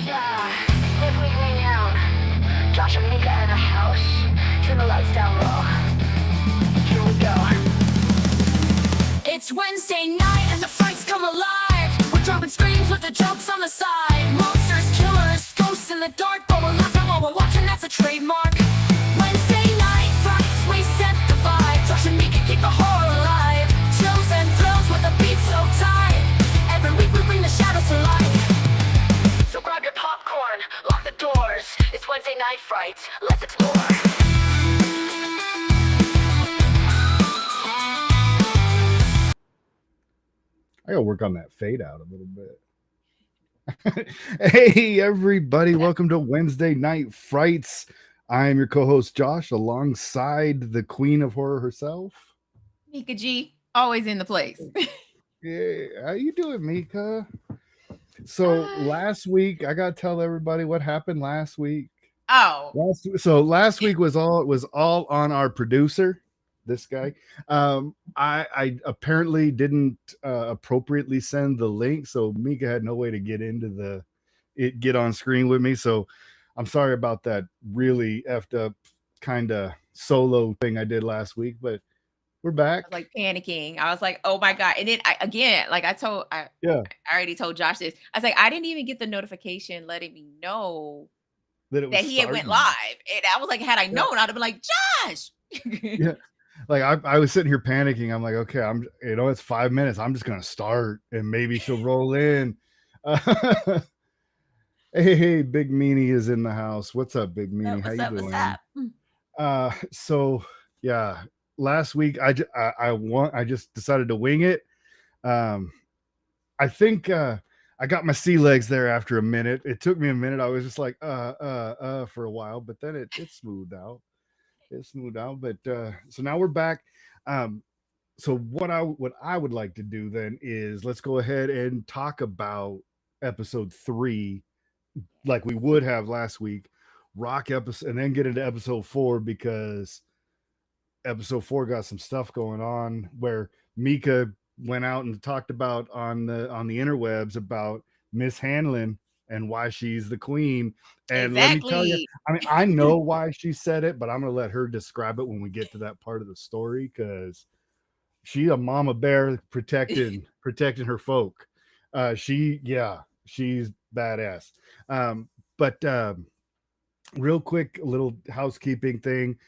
Yeah, good evening now. Josh and Meka in the house. Turn the lights down low. Here we go. It's Wednesday night and the frights come alive. We're dropping screams with the jokes on the side. Monsters, killers, ghosts in the dark, but we're laughing while we're watching, that's a trademark. Wednesday night frights, we set the vibe. Josh and Meka keep the horror alive. Chills and thrills with the beat so tight. Every week we bring the shadows to life. So grab your popcorn, lock the doors. It's Wednesday Night Frights. Let's explore. I gotta work on that fade out a little bit. Hey, everybody, welcome to Wednesday Night Frights. I am your co-host Josh, alongside the queen of horror herself, Meka G, always in the place. Yeah, how you doing, Meka? So last week, I gotta tell everybody what happened last week. Oh, Last week was all on our producer, this guy. I apparently didn't appropriately send the link, so Meka had no way to get on screen with me. So I'm sorry about that really effed up kind of solo thing I did last week, but we're back. I was like panicking. I was like, oh my God. And then I Yeah, already told Josh this. I was like, I didn't even get the notification letting me know that it was that he had went starting. live. And I was like, had I known, I'd have been like, Josh. Yeah. Like I was sitting here panicking. I'm like, okay, it's 5 minutes. I'm just gonna start and maybe she'll roll in. Hey, Big Meanie is in the house. What's up, Big Meanie? How you doing? What's up? So yeah, last week I just decided to wing it. I think I got my sea legs there after a minute. It took me a minute. I was just like for a while, but then it smoothed out. But so now we're back. So what I would like to do then is let's go ahead and talk about episode 3 like we would have last week, rock episode, and then get into episode 4 because episode 4 got some stuff going on where Meka went out and talked about on the interwebs about mishandling and why she's the queen. And let me tell you, I mean, I know why she said it, but I'm gonna let her describe it when we get to that part of the story because she's a mama bear protecting her folk. She's badass. But real quick, a little housekeeping thing.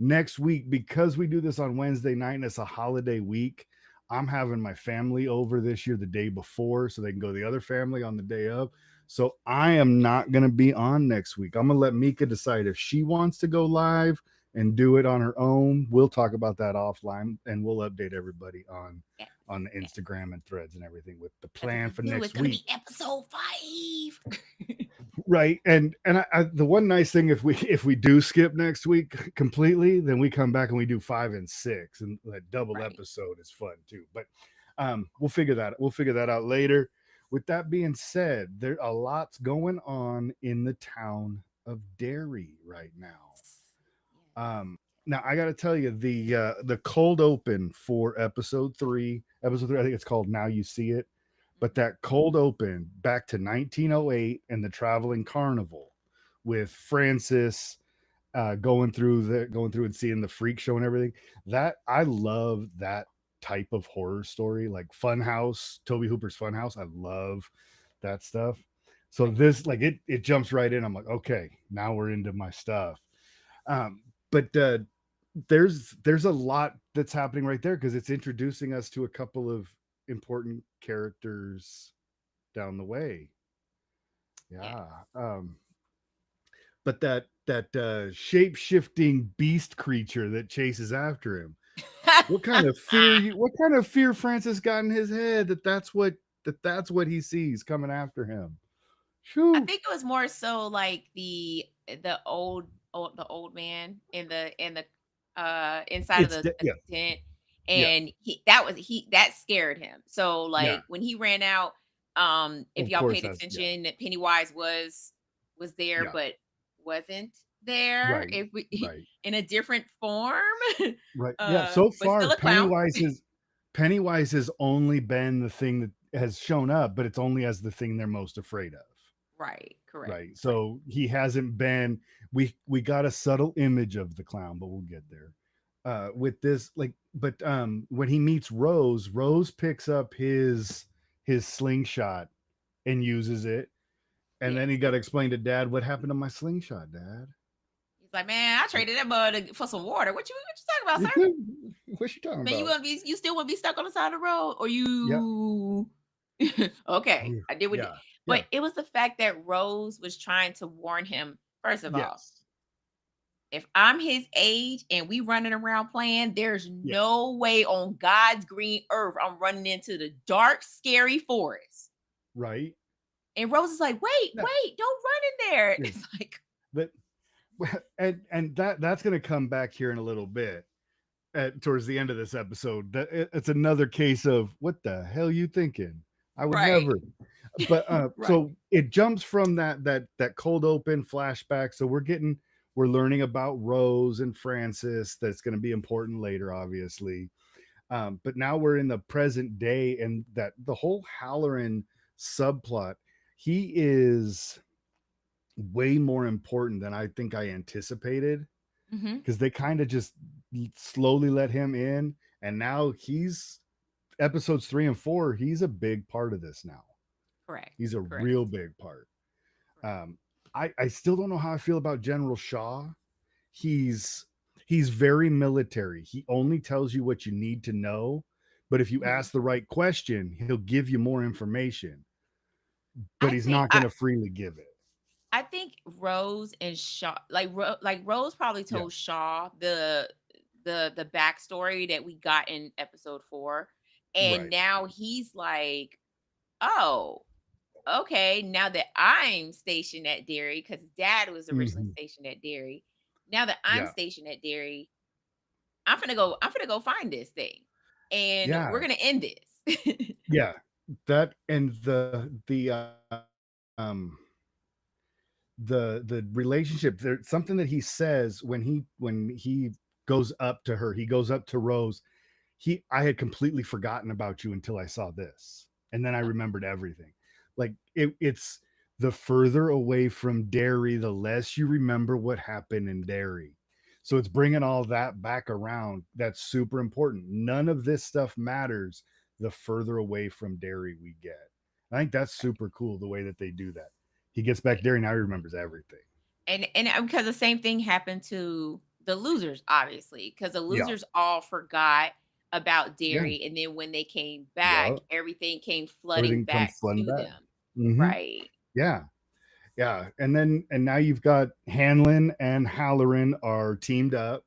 Next week, because we do this on Wednesday night and it's a holiday week, I'm having my family over this year the day before so they can go to the other family on the day of. So I am not going to be on next week. I'm going to let Meka decide if she wants to go live and do it on her own. We'll talk about that offline and we'll update everybody on the Instagram and threads and everything with the plan for next week. Episode 5. Right. And the one nice thing, if we do skip next week completely, then we come back and we do 5 and 6, and that double episode is fun too. But we'll figure that out later. With that being said, there a lot's going on in the town of Derry right now. Now I got to tell you, the cold open for episode 3, I think it's called Now You See It. But that cold open back to 1908 and the traveling carnival with Francis going through and seeing the freak show and everything. That I love that type of horror story, like Funhouse, Toby Hooper's Funhouse. I love that stuff. So this, like, it jumps right in. I'm like, okay, now we're into my stuff. But there's a lot that's happening right there because it's introducing us to a couple of important characters down the way. But that shape-shifting beast creature that chases after him, what kind of fear Francis got in his head that's what he sees coming after him. I think it was more so like the old man in the inside of the tent. And that scared him. So like when he ran out, if y'all paid attention, Pennywise was there, but wasn't there. If we in a different form. Right. Yeah. So far, Pennywise has only been the thing that has shown up, but it's only as the thing they're most afraid of. Right. Correct. right? Right. So he hasn't been. We got a subtle image of the clown, but we'll get there. With this, like, but when he meets Rose, Rose picks up his slingshot and uses it, and then Yes. he got to explain to Dad what happened to my slingshot, Dad. He's like, man, I Like, traded that mud for some water. What you talking about, you sir? did- what you talking Man, about? you still want to be stuck on the side of the road, or Yeah, you? Okay, Ooh, I did what. yeah, But yeah, it was the fact that Rose was trying to warn him. First of all, yes, if I'm his age and we running around playing, there's yeah, no way on God's green earth I'm running into the dark, scary forest. right. And Rose is like, wait, Yeah, wait, don't run in there. yeah. It's like, But and that's gonna come back here in a little bit towards the end of this episode. That it's another case of what the hell you thinking? I would right, never. But right. so it jumps from that cold open flashback. So we're learning about Rose and Francis. That's going to be important later, obviously. But now we're in the present day, and that the whole Halloran subplot. He is way more important than I think I anticipated Hmm. because they kind of just slowly let him in, and now he's episodes 3 and 4. He's a big part of this now. Correct, He's a correct, real big part. correct. Um, I still don't know how I feel about General Shaw. He's he's very military. He only tells you what you need to know, but if you Mhm. ask the right question, he'll give you more information. But I he's think not going to freely give it. I think Rose and Shaw, like Rose probably Yeah, told Shaw the backstory that we got in episode 4, and right. now he's like, oh, okay, now that I'm stationed at Derry, because Dad was originally Hmm. stationed at Derry. Now that I'm Yeah, stationed at Derry, I'm gonna go find this thing, and we're yeah, gonna end this. yeah. That and um the relationship there's something that he says when he goes up to her, he goes up to Rose. I had completely forgotten about you until I saw this, and then I remembered everything. Like it's the further away from Derry, the less you remember what happened in Derry. So it's bringing all that back around. That's super important. None of this stuff matters the further away from Derry we get. I think that's super cool the way that they do that. He gets back there and now he remembers everything. And because the same thing happened to the losers, obviously, because the Yeah. losers all forgot about Yeah. Derry, and then when they came Yeah. back, everything came flooding Everything comes back flooding to back. them. Hmm. Right. Yeah. Yeah. And now you've got Hanlon and Halloran are teamed up.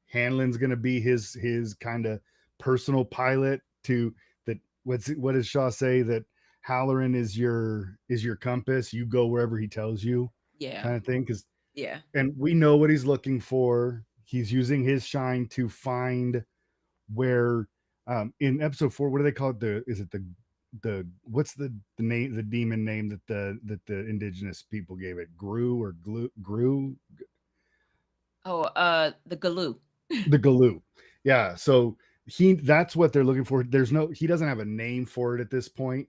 Hanlon's gonna be his kind of personal pilot to that. What does Shaw say? That Halloran is your compass. You go wherever he tells you, Yeah. kind of thing. Because Yeah. and we know what he's looking for. He's using his shine to find where in episode 4, what do they call it? Is it the what's the name, the demon name that the indigenous people gave it? Gru or Gru? Oh, the Galoo. The Galoo. Yeah. So that's what they're looking for. He doesn't have a name for it at this point,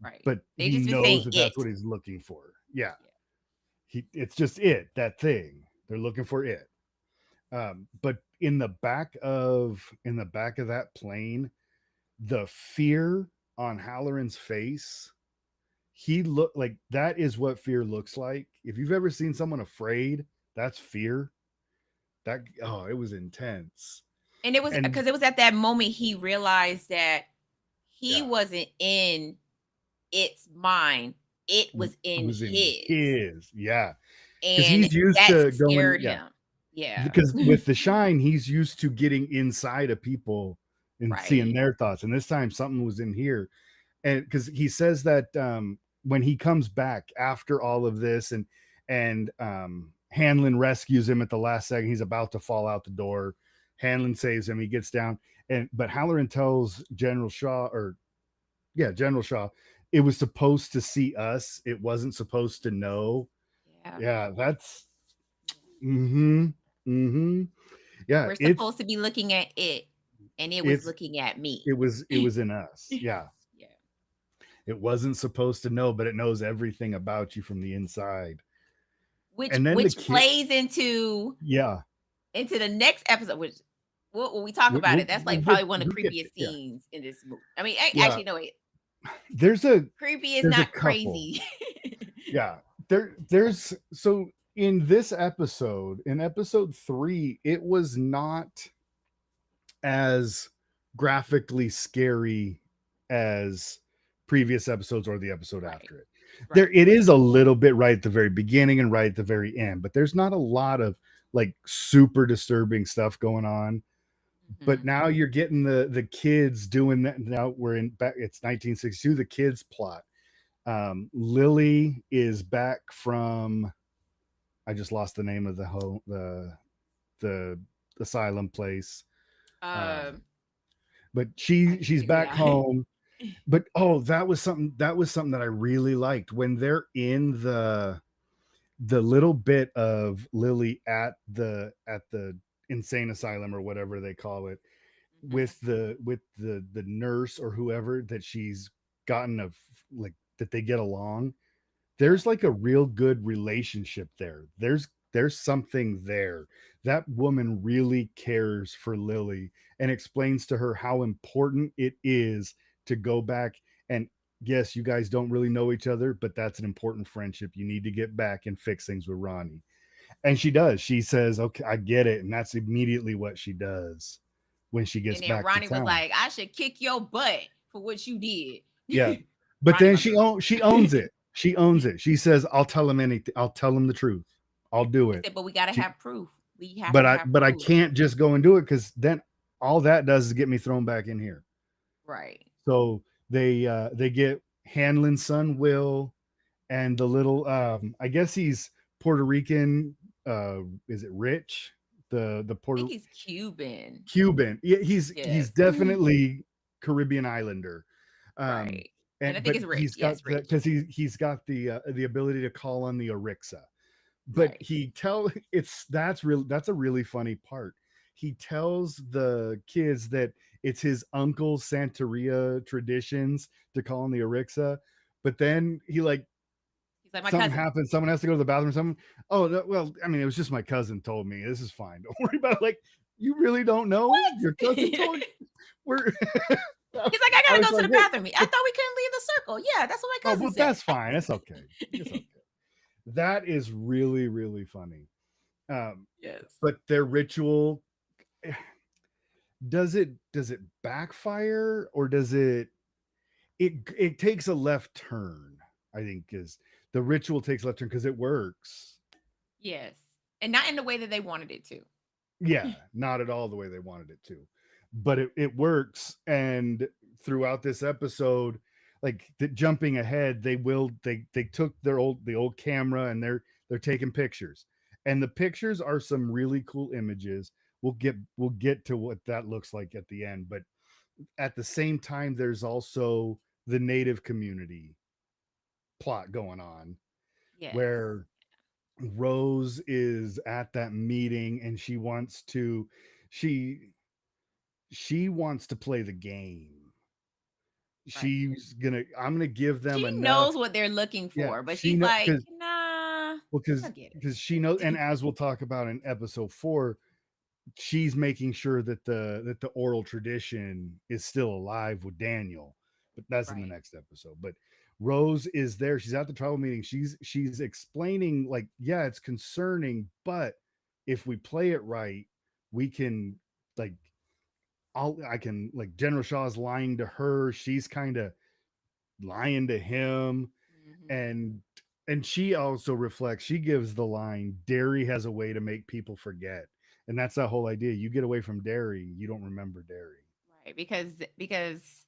Right. but They he just been knows saying that that's it. what he's looking for. Yeah. Yeah. It's just that thing. They're looking for it. But in the back of that plane, the fear on Halloran's face, he looked like that is what fear looks like. If you've ever seen someone afraid, that's fear. It was intense. And it was And because it was at that moment he realized that he yeah, wasn't in its mind, it was it in was in his. his, yeah, because And he's used that to going, scared yeah, him. Yeah. because with the shine, he's used to getting inside of people and seeing Right. their thoughts. And this time something was in here. And because he says that when he comes back after all of this, and Hanlon rescues him at the last second, he's about to fall out the door. Hanlon saves him. He gets down, but Halloran tells General Shaw, or yeah, General Shaw, it was supposed to see us. It wasn't supposed to know. Yeah. Yeah, that's mm-hmm. Mm-hmm. Yeah, We're supposed to be looking at it, and it was it's looking at me. it was in us. Yeah. Yeah. It wasn't supposed to know, but it knows everything about you from the inside. which And then the which kid, plays into yeah, the next episode, which when we talk about it, that's like get probably one of the we'll get to, creepiest yeah, scenes in this movie. I mean, yeah. actually, no, wait, There's a creepy is there's a not couple. crazy. Yeah. There's so in this episode, in episode 3, it was not as graphically scary as previous episodes or the episode Right, after it. right. It is a little bit right at the very beginning and right at the very end, but there's not a lot of like super disturbing stuff going on. But Mhm. now you're getting the kids doing that. Now we're in back, it's 1962, the kids plot. Lily is back from, I just lost the name of the home, the asylum place. Um, Um, but I can she's figure it back out. home. But oh, that was something that I really liked when they're in the little bit of Lily at the insane asylum or whatever they call it, Mhm. with the nurse or whoever that she's gotten of, like, that they get along. Yeah. There's like a real good relationship there. There's something there. That woman really cares for Lily and explains to her how important it is to go back and, yes, you guys don't really know each other, but that's an important friendship. You need to get back and fix things with Ronnie. And she does. She says, "Okay, I get it." And that's immediately what she does when she gets And then back to Ronnie was town. like, "I should kick your butt for what you did." Yeah. But Ronnie, then my girl. she owns it. She owns it. She says, "I'll tell him anything. I'll tell him the truth. I'll do She it." said, "But we gotta She, have proof. We have but to I have but I proof." can't just go and do it, because then all that does is get me thrown back in here. Right. So they get Hanlon's son Will, and the little, I guess he's Puerto Rican. Is it Rich? The I Puerto think he's Cuban. Cuban. Yeah, he's Yes. definitely Caribbean Islander. Um, Right. And I and think but it's Rich. he's got Yes, that Rich. because he's got the ability to call on the Arixa. But Right. that's a really funny part. He tells the kids that it's his uncle's Santeria traditions to call on the Arixa, but then he, like, He's like my something cousin. happens, someone has to go to the bathroom or something. Oh, no, well, I mean, it was just my cousin told me. This is fine. Don't worry about it. Like, you really don't know? Your cousin He's told you? We're like, "I I gotta was go to like, the wait, bathroom." I thought we couldn't leave the circle. Yeah, that's what my oh, cousin well, said. that's fine. It's okay. It's okay. That is really, really funny. Um, Yes. but their ritual, does it backfire, or does it takes a left turn? I think is the ritual takes a left turn because it works. Yes. And not in the way that they wanted it to. Yeah, not at all the way they wanted it to, but it works. And throughout this episode, like, jumping ahead, they took the old camera, and they're taking pictures, and the pictures are some really cool images. We'll get to what that looks like at the end, but at the same time, there's also the native community plot going on, Yes. where Rose is at that meeting, and she she wants to play the game. Right. I'm gonna give them She enough. knows what they're looking Yeah, for, but she she's know like, because "Nah, well, I because get because she knows, and it." as we'll talk about in episode 4, she's making sure that the oral tradition is still alive with Daniel, but that's in the Right. next episode. But Rose is there. She's at the tribal meeting. She's explaining, like, yeah, it's concerning, but if we play it right, we can, like, I can, like, General Shaw's lying to her. She's kind of lying to him, Mhm. and she also reflects. She gives the line, "Derry has a way to make people forget," and that's that whole idea. You get away from Derry, you don't remember Derry. Right. Because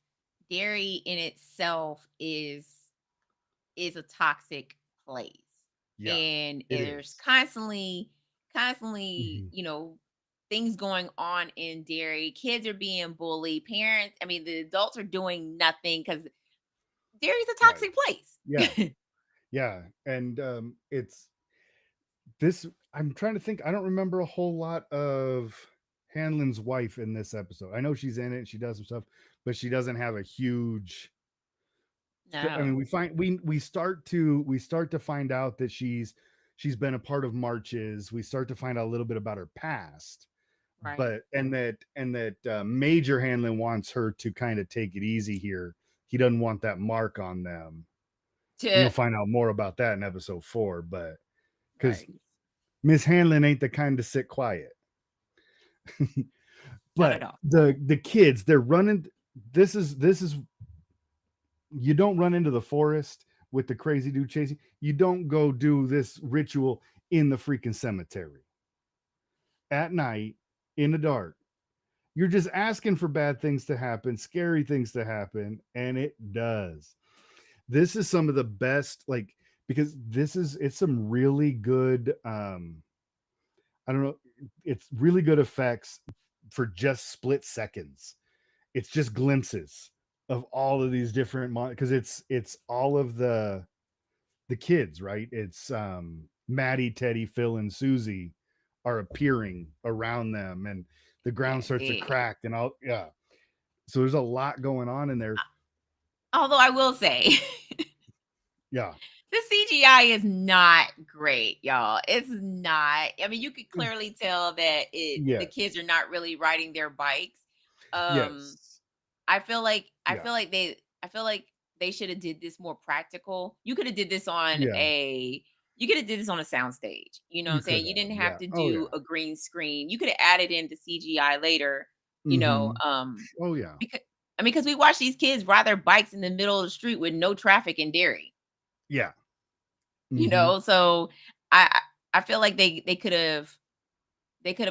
dairy in itself is a toxic place. Yeah, And it there's is. constantly, Mhm. things going on in dairy. Kids are being bullied. Parents, I mean, the adults are doing nothing because dairy's a Right. toxic Yeah, place. yeah, and it's this. I'm trying to think. I don't remember a whole lot of Hanlon's wife in this episode. I know she's in it. She does some stuff, but she doesn't have a huge I No. mean, we start to find out that she's been a part of marches. We start to find out a little bit about her past, Right. but and that Major Hanlon wants her to kind of take it easy here. He doesn't want that mark on them, and To you'll find out more about that in episode 4. But because right. Miss Hanlon ain't the kind to sit quiet. Not at But all. the kids, they're running. This is you don't run into the forest with the crazy dude chasing. You don't go do this ritual in the freaking cemetery at night in the dark. You're just asking for bad things to happen, scary things to happen, and it does. This is some of the best, like, because it's some really good I don't know, it's really good effects for just split seconds. It's just glimpses of all of these different because it's all of the kids, right? It's Maddie, Teddy, Phil, and Susie are appearing around them, and the ground Yeah, starts to they crack and all. Yeah, so there's a lot going on in there. although I will say Yeah, the CGI is not great, y'all. It's not. I mean, you could clearly tell that the yes, kids are not really riding their bikes. Um, yes, I feel like yeah, I feel like they should have did this more practical. You could have did this on yeah. a you could have did this on a soundstage. You know what You I'm could saying? You have, didn't have yeah. to Oh do yeah. a green screen. You could have added in the CGI later, you know, Mm-hmm. Oh yeah. because I mean, because we watch these kids ride their bikes in the middle of the street with no traffic in Derry, Yeah. you Mm-hmm. know. So I I feel like they could have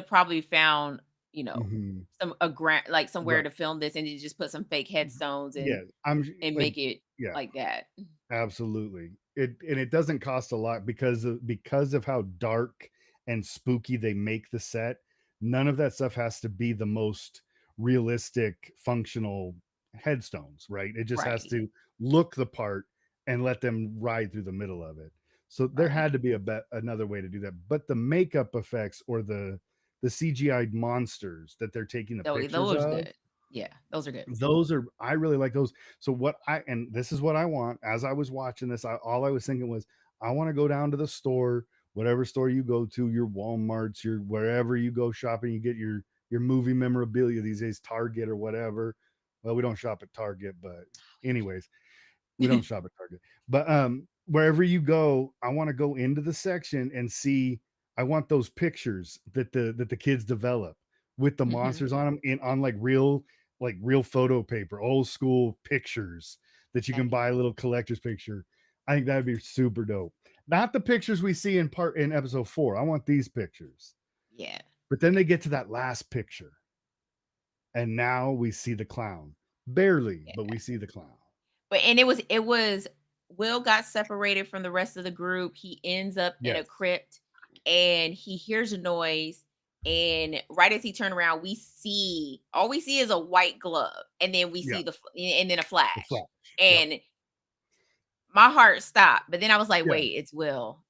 probably found, you know, Mm-hmm. some a grant like somewhere Right. to film this and you just put some fake headstones Yeah. and Like, make it yeah. like that. Absolutely. It doesn't cost a lot because of how dark and spooky they make the set. None of that stuff has to be the most realistic functional headstones, right? It just has Right. to look the part and let them ride through the middle of it. So there Right. had to be another way to do that. But the makeup effects or the CGI monsters that they're taking the So pictures those are of, good. Yeah, those are good. those are, I really like those. So and this is what I want. As I was watching this, all I was thinking was, I want to go down to the store, whatever store you go to, your Walmarts, your wherever you go shopping, you get your movie memorabilia these days, Target or whatever. Well, we don't shop at Target, but anyways, we don't shop at Target. But wherever you go, I want to go into the section and see. I want those pictures that the kids develop with the Mhm. monsters on them in on like real photo paper, old school pictures that you That'd can be buy a cool. little collector's picture. I think that'd be super dope. Not the pictures we see in episode 4. I want these pictures. Yeah. But then they get to that last picture, and now we see the clown. Barely, but Yeah. we see the clown. But and it was Will got separated from the rest of the group. He ends up in a Yes. crypt and he hears a noise. And right as he turned around, all we see is a white glove, and then we Yeah. see and then a The flash. flash. Yep. And my heart stopped, but then I was like, Yeah. wait, it's Will.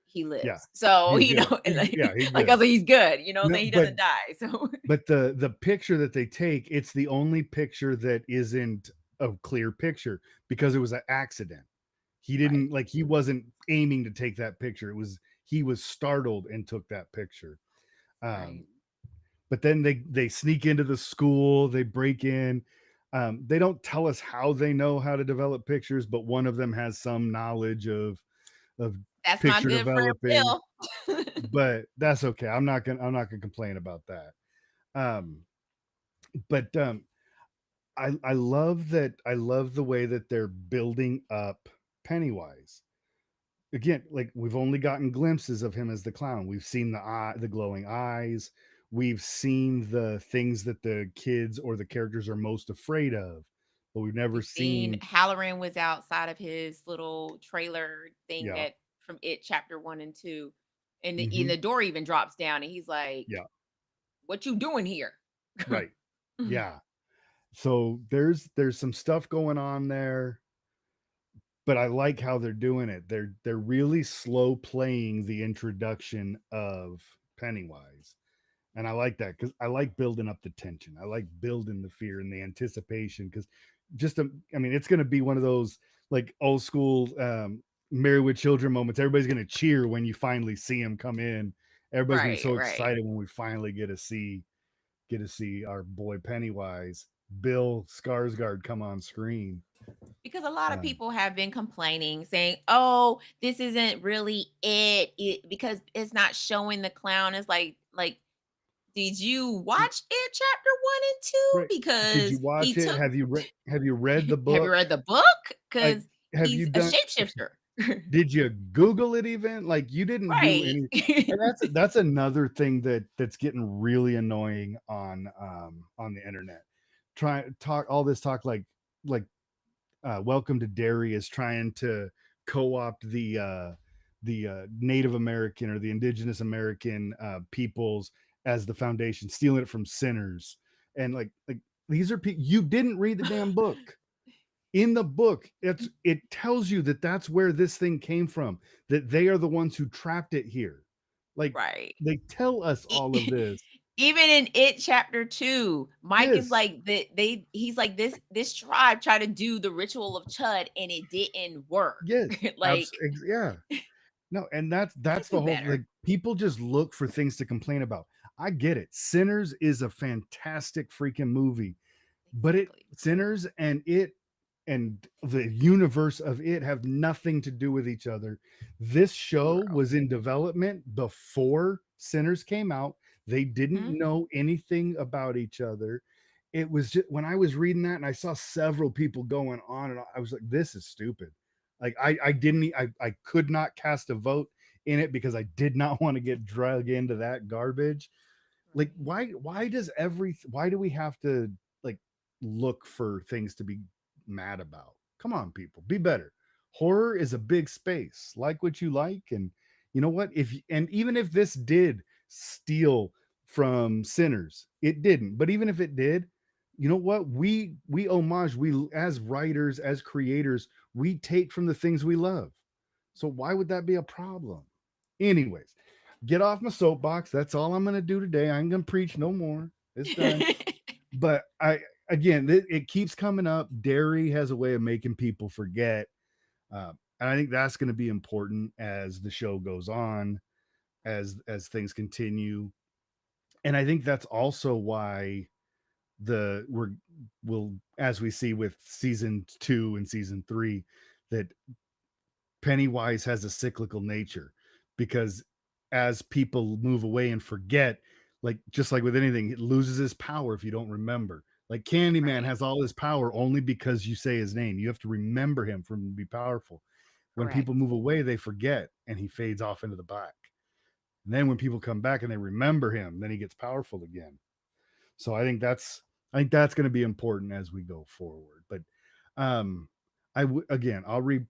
He Yeah. lives. So, He's you good. know, and Yeah, he's like I good. was like, he's good. You know what I'm No, saying? He but doesn't die. So but the picture that they take, it's the only picture that isn't a clear picture because it was an accident. right, He wasn't aiming to take that picture. He was startled and took that picture. right. Um, but then they sneak into the school, they break in. They don't tell us how they know how to develop pictures, but one of them has some knowledge of That's my picture good friend developing. Will. But that's okay. I'm not gonna complain about that. Um, but I love that. I love the way that they're building up Pennywise. Again, like we've only gotten glimpses of him as the clown. We've seen the glowing eyes. We've seen the things that the kids or the characters are most afraid of, but we've never We've seen seen. Halloran was outside of his little trailer thing Yeah. that from It Chapter 1 and 2, and Hmm. the door even drops down, and he's like, Yeah. "What you doing here?" Right. Yeah. So there's some stuff going on there, but I like how they're doing it. They're really slow playing the introduction of Pennywise. And I like that because I like building up the tension. I like building the fear and the anticipation because I mean, it's going to be one of those. like old school Married with Children moments. Everybody's gonna cheer when you finally see him come in. Everybody's gonna be Right, so right. excited when we finally get to see our boy Pennywise, Bill Skarsgård come on screen. Because a lot of Um, people have been complaining, saying, "Oh, this isn't really because it's not showing the clown." It's like, did you watch it chapter 1 and 2? right. Did you Because he watch it? took Have you read the have you book? read the book? Like, Because have you he's a done shapeshifter. did you Google it even? Like, you didn't do Right. any, and that's another thing that's getting really annoying on the internet. Try talk all this talk like Welcome to Derry is trying to co-opt the Native American or the Indigenous American peoples as the foundation, stealing it from sinners, and like these are people you didn't read the damn book. In the book, it tells you that that's where this thing came from. That they are the ones who trapped it here. Like Right. they tell us all of E this. even in It chapter 2, Mike is Yes, like, he's like, "This tribe tried to do the ritual of Chud, and it didn't work." yes, Like, yeah. No, and that's just the do whole, better. like, people just look for things to complain about. I get it. Sinners is a fantastic freaking movie, but it Exactly. Sinners and it and the universe of it have nothing to do with each other. This show 0. was in development before Sinners came out. They didn't Mhm. know anything about each other. It was just when I was reading that and I saw several people going on and I was like, this is stupid. Like I didn't I could not cast a vote in it because I did not want to get dragged into that garbage. Like Right. why do we have to like look for things to be mad about? Come on, people, be better. Horror is a big space. Like what you like, and you know what? If and even if this did steal from Sinners, it didn't. But even if it did, you know what? We homage. We as writers, as creators, we take from the things we love. So why would that be a problem? Anyways, get off my soapbox. That's all I'm going to do today. I ain't going to preach no more. It's done. But I again, it keeps coming up. Derry has a way of making people forget, and I think that's going to be important as the show goes on, as things continue. And I think that's also why the we're will as we see with season 2 and season 3 that Pennywise has a cyclical nature because as people move away and forget, like just like with anything, it loses its power if you don't remember. Like Candyman Right. has all his power only because you say his name. You have to remember him for him to be powerful. When people Correct. move away, they forget and he fades off into the back. And then when people come back and they remember him, then he gets powerful again. So I think that's going to be important as we go forward. But um again, I want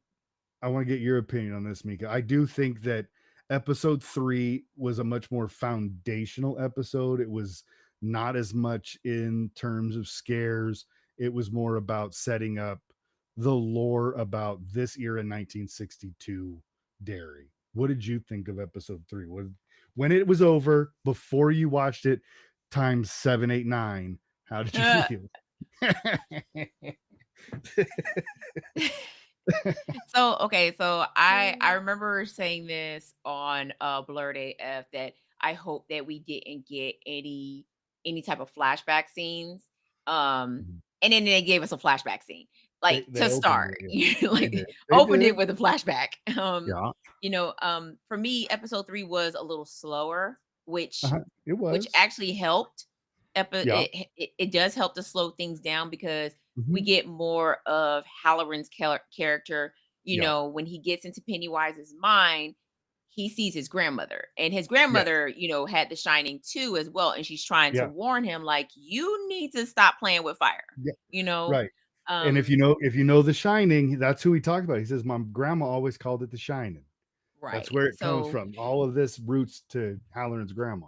to get your opinion on this, Mika. I do think that episode 3 was a much more foundational episode. It was not as much in terms of scares. It was more about setting up the lore about this era 1962 Derry. What did you think of episode 3? When it was over, before you watched it, times 7, 8, 9, how did you feel? So, okay, so I remember saying this on Blurred AF that I hope that we didn't get any type of flashback scenes. And then they gave us a flashback scene. Like They to opened start. it, yeah. They did. Like They opened did. it with a flashback. Yeah. For me episode 3 was a little slower, which It which was. actually helped. Yeah. It does help to slow things down because we Mhm. get more of Halloran's character. Yeah. When he gets into Pennywise's mind, he sees his grandmother, and his Yes. grandmother, had the shining too as well, and she's trying to Yeah. warn him like, you need to stop playing with fire. Yeah. You know, Right. And um, if you know The Shining, that's who he talked about. He says, "My grandma always called it The Shining." That's right. where it comes So from. All of this roots to Halloran's grandma.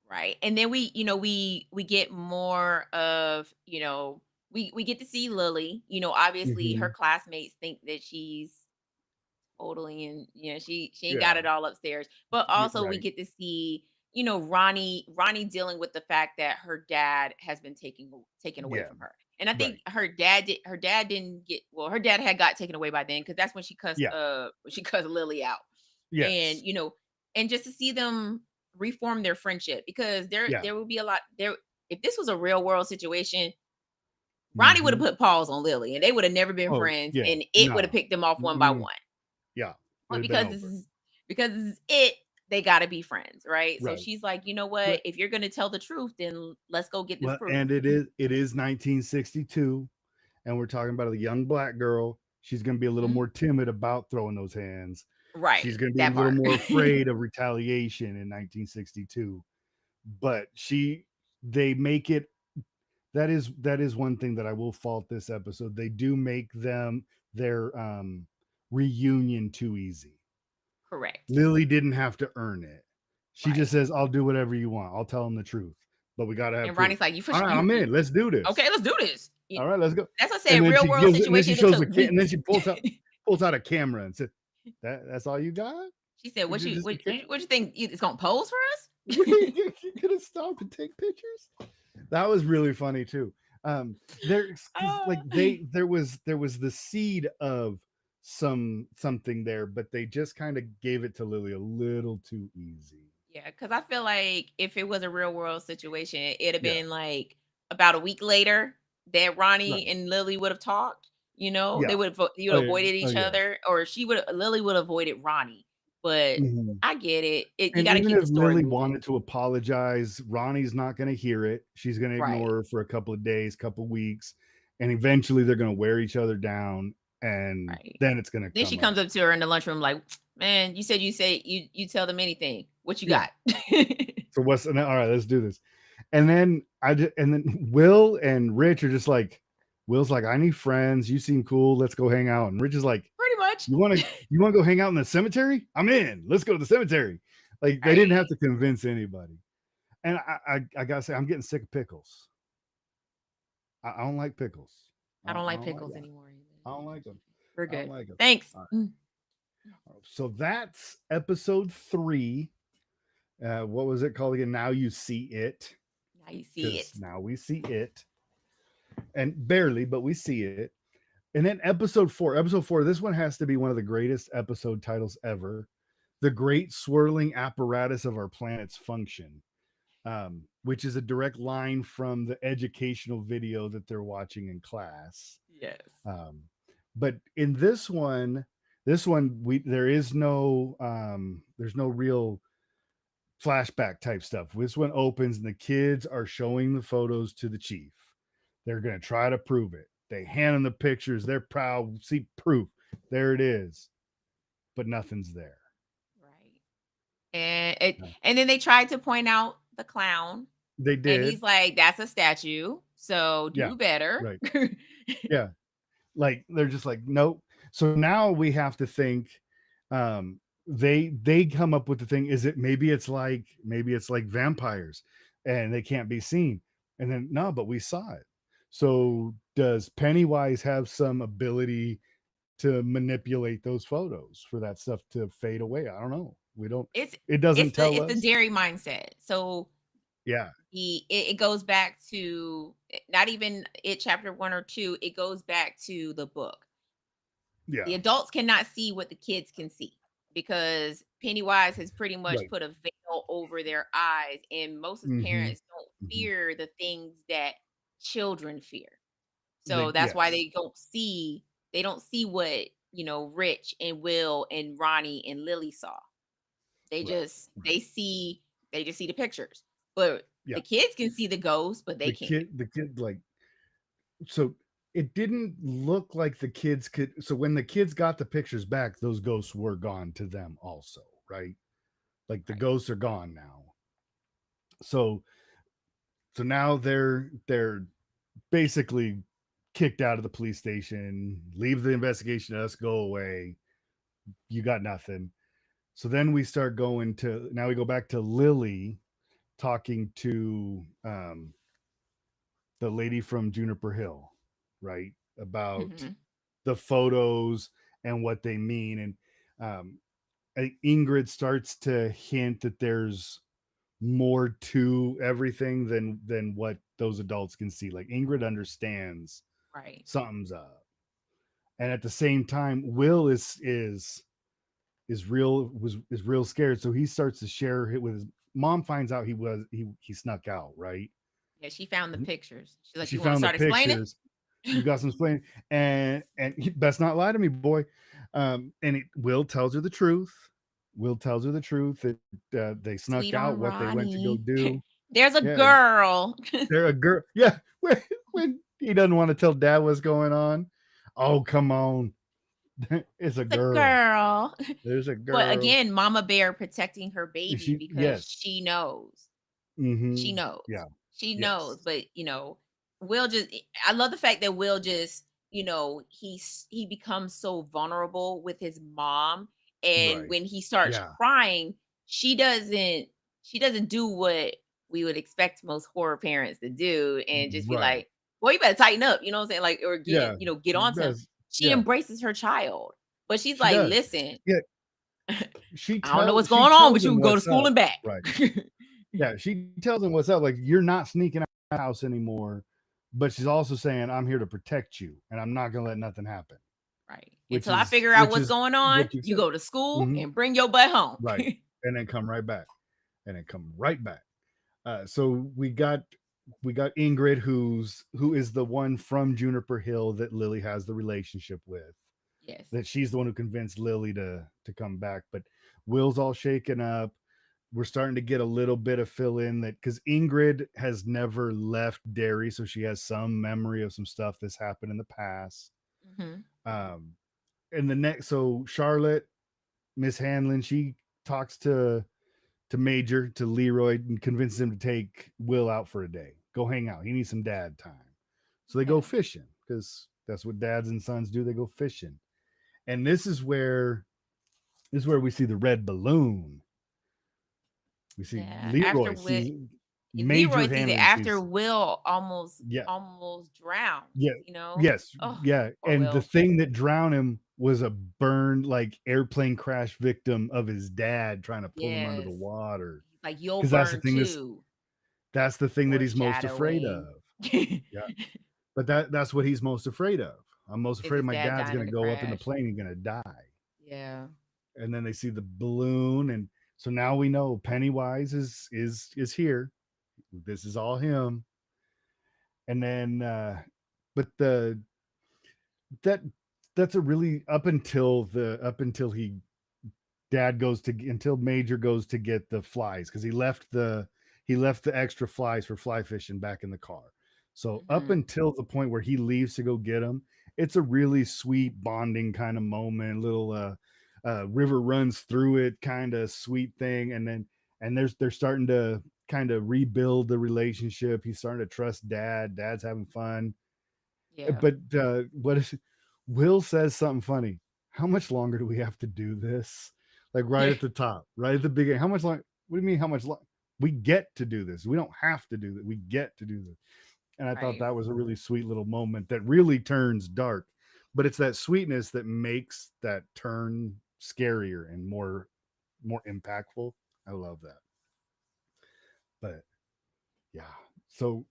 right. And then we get more of, we get to see Lily. Obviously her Mhm. classmates think that she's totally and she ain't got Yeah. it all upstairs. But Yeah, also we right. get to see, Ronnie dealing with the fact that her dad has been taken away Yeah. from her. And I Right. think her dad didn't get, well, her dad had got taken away by then, because that's Yeah. when she cussed Lily out. And Yes. and just to see them reform their friendship, because Yeah. there would be a lot there. If this was a real world situation, Ronnie would have Mhm. put paws on Lily and they would have never been Oh, friends, yeah. and it would have No. picked them off one by Mm-mm. one. Yeah. But It'd been over. because this is it, they gotta be friends, right? So Right. she's like, "You know what? But If you're gonna tell the truth, then let's go get this well, proof." and it is 1962, and we're talking about a young black girl. She's gonna be a little Mhm. more timid about throwing those hands. She's Right. gonna be a That little part. more afraid of retaliation in 1962. But they make it that is one thing that I will fault this episode. They do make their reunion too easy. Correct. Lily didn't have to earn it. She just Right. says, "I'll do whatever you want. I'll tell them the truth, but we got to have And proof." Ronnie's like, "You for All sure right, I'm in. Let's do okay, this. let's do this." All right, let's go. That's what I And said, then real she world gives it, and then she situation, it shows the took kid, and then weeks. she pulls out a camera and said, "That's all you got? She said, You just a camera? what you think, it's gonna pose for us?" You could have stopped and take pictures." That was really funny too. There's because like Oh. there was the seed of something there, but they just kind of gave it to Lily a little too easy. Yeah, because I feel like if it was a real world situation, it'd have Yeah, been like about a week later that Ronnie right. and Lily would have talked. Yeah. They would have you Oh would yeah. avoided Oh each yeah. other, or Lily would have avoided Ronnie. But Mhm. I get it. You And got to even keep the if story Lily moving. wanted to apologize, Ronnie's not going to hear it. She's going to Right. ignore her for a couple of days, couple weeks, and eventually they're going to wear each other down, and Right. then it's going to Then she come up. comes up to her in the lunchroom like, "Man, you tell them anything. What you Yeah. got?" So what's all right? Let's do this. And then Will and Rich are just like, Will's like, "I need friends. You seem cool. Let's go hang out." And Rich is like, Pretty much. "You want to go hang out in the cemetery? I'm in. Let's go to the cemetery." Like they didn't have Right. to convince anybody. And I gotta say, I'm getting sick of pickles. I don't like pickles. I don't I like don't like pickles them. anymore I either. don't like them. We're I don't good. like them. Thanks. All right. So that's episode 3. What was it called again? Now you see it, Now you see because it. now we see it, and barely, but we see it. And then episode 4. Episode 4. This one has to be one of the greatest episode titles ever. The great swirling apparatus of our planet's function. Which is a direct line from the educational video that they're watching in class. Yes. Um, but in this one we there's no real flashback type stuff. This one opens and the kids are showing the photos to the chief. They're gonna try to prove it. They hand them the pictures. They're proud. See proof. There it is. But nothing's there. Right. And Uh, and then they tried to point out the clown, They and did. he's like, "That's a statue, so Yeah. do better." Right. Yeah. Like they're just like, nope. So now we have to think. They come up with the thing. Is it maybe it's like vampires, and they can't be seen? And then no, but we saw it. So does Pennywise have some ability to manipulate those photos for that stuff to fade away? I don't know. We don't. It's It doesn't tell it's the us. Derry mindset. So Yeah. it goes back to not even it chapter 1 or 2, it goes back to the book. Yeah. The adults cannot see what the kids can see, because Pennywise has pretty much Right. put a veil over their eyes, and most of the Mm-hmm. parents don't Mm-hmm. fear the things that children fear. They So that's why yes. they don't see what, Rich and Will and Ronnie and Lily saw. They Right. just they just see the pictures. But Yeah. the kids can see the ghost, but they The can't. kid like so it didn't look like the kids could. So when the kids got the pictures back, those ghosts were gone to them also, right? Like the Right. ghosts are gone now. So now they're basically kicked out of the police station, leave the investigation to us, go away. You got nothing. So then we start going to now we go back to Lily talking to the lady from Juniper Hill, right? About Mhm. the photos and what they mean. And Ingrid starts to hint that there's more to everything than what those adults can see. Like Ingrid understands Right. something's up, and at the same time, Will is real was is real scared. So he starts to share it with his mom. Finds out he snuck out. Right. Yeah, she found the pictures. She's like, She "You want to found the start explaining?" pictures. You got some explaining, and he best not lie to me, boy. And Will tells her the truth. Will tells her the truth that they snuck Sweet out on what they went to go Ronnie. do. There's a Yeah, girl. they're a girl. Yeah, when he doesn't want to tell dad what's going on. Oh, come on. It's a It's a girl. girl. There's a But girl. again, Mama Bear protecting her baby because Yes. she knows. She Mm-hmm. knows. Yeah. She knows. Yes. But Will just I love the fact that Will just, he becomes so vulnerable with his mom. And Right. when he starts Yeah. crying, she doesn't do what we would expect most horror parents to do and just be Right. like, "Boy, you better tighten up," you know what I'm saying? Like, or Yeah. get on to him. That's She yeah. embraces her child. But she's She like, does. "Listen, Yeah. I don't know what's She going on, but tells you him can go to what's school up. and back." Right. Yeah, she tells him what's up. Like, you're not sneaking out of the house anymore. But she's also saying, I'm here to protect you and I'm not gonna let nothing happen. Right. Which Until I is figure out which what's is going on, what you you said. go to school Hmm. and bring your butt home. Right. And then come right back. And then come right back. So we got Ingrid, who is the one from Juniper Hill that Lily has the relationship with. Yes. That she's the one who convinced Lily to come back. But Will's all shaken up. We're starting to get a little bit of fill in that because Ingrid has never left Derry, so she has some memory of some stuff that's happened in the past. Mhm. Um, and the next, so Charlotte, Miss Hanlon, she talks to Major, to Leroy, and convinces him to take Will out for a day. Go hang out. He needs some dad time. So they go Yeah. fishing because that's what dads and sons do. They go fishing. And this is where we see the red balloon. We see Yeah. After Leroy Will, sees Leroy Major sees it Hanlon after sees. Will almost Yeah. drowns, Yeah. you know? Yes. Oh, Yeah. poor And the Will. thing that drowned him was a burned, like, airplane crash victim of his dad trying to pull him under the Yes. water. He's like, you'll Because burn too. that's the thing that he's most afraid Foreshadowing. of. Is Yeah. But that's what he's most afraid of. I'm most afraid his my dad dad's dying gonna in the go up in the crash. plane and gonna die. Yeah. And then they see the balloon, and so now we know Pennywise is here. This is all him. And then but the that that's a really up until he dad goes to until Major goes to get the flies because he left the extra flies for fly fishing back in the car. So up Mhm. until the point where he leaves to go get them, it's a really sweet bonding kind of moment. Little river runs through it, kind of sweet thing, and then they're starting to kind of rebuild the relationship. He's starting to trust dad. Dad's having fun. Yeah. But what is Will says something funny. How much longer do we have to do this? Like right Yeah. at the top, right at the beginning. How much long? What do you mean? How much long? We get to do this. We don't have to do that. We get to do this. And I thought Right. that was a really sweet little moment that really turns dark. But it's that sweetness that makes that turn scarier and more impactful. I love that. But yeah. So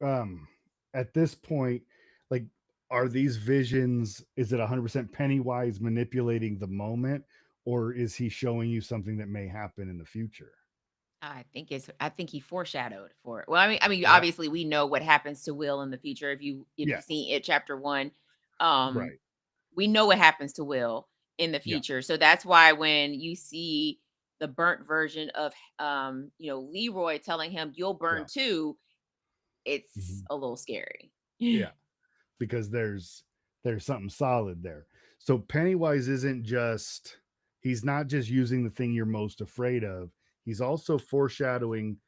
at this point, like, are these visions, is it 100% Pennywise manipulating the moment, or is he showing you something that may happen in the future? I think he foreshadowed for it. Well, I mean, Yeah. obviously we know what happens to Will in the future. If Yeah. you see it chapter 1, um, Right. we know what happens to Will in the Yeah. future. So that's why when you see the burnt version of Leroy telling him you'll burn Yeah. too, it's Mhm. a little scary. Yeah. Because there's something solid there. So Pennywise isn't just he's not just using the thing you're most afraid of. He's also foreshadowing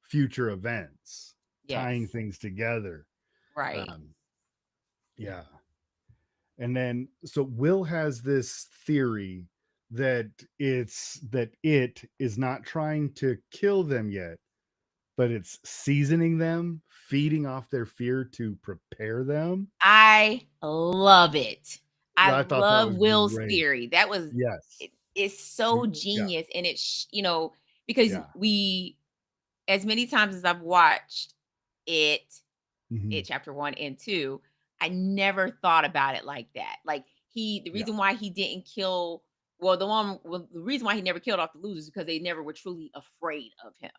future events, tying Yes. things together. Right. Um, yeah. And then so Will has this theory that it is not trying to kill them yet, but it's seasoning them, feeding off their fear to prepare them. I love it. I I thought that love was Will's great. theory. That was Yes. it's so Yeah. genius, and because Yeah. we as many times as I've watched it, Mhm. it chapter 1 and 2, I never thought about it like that. Like the Yeah. reason why he didn't kill the reason why he never killed off the losers is because they never were truly afraid of him.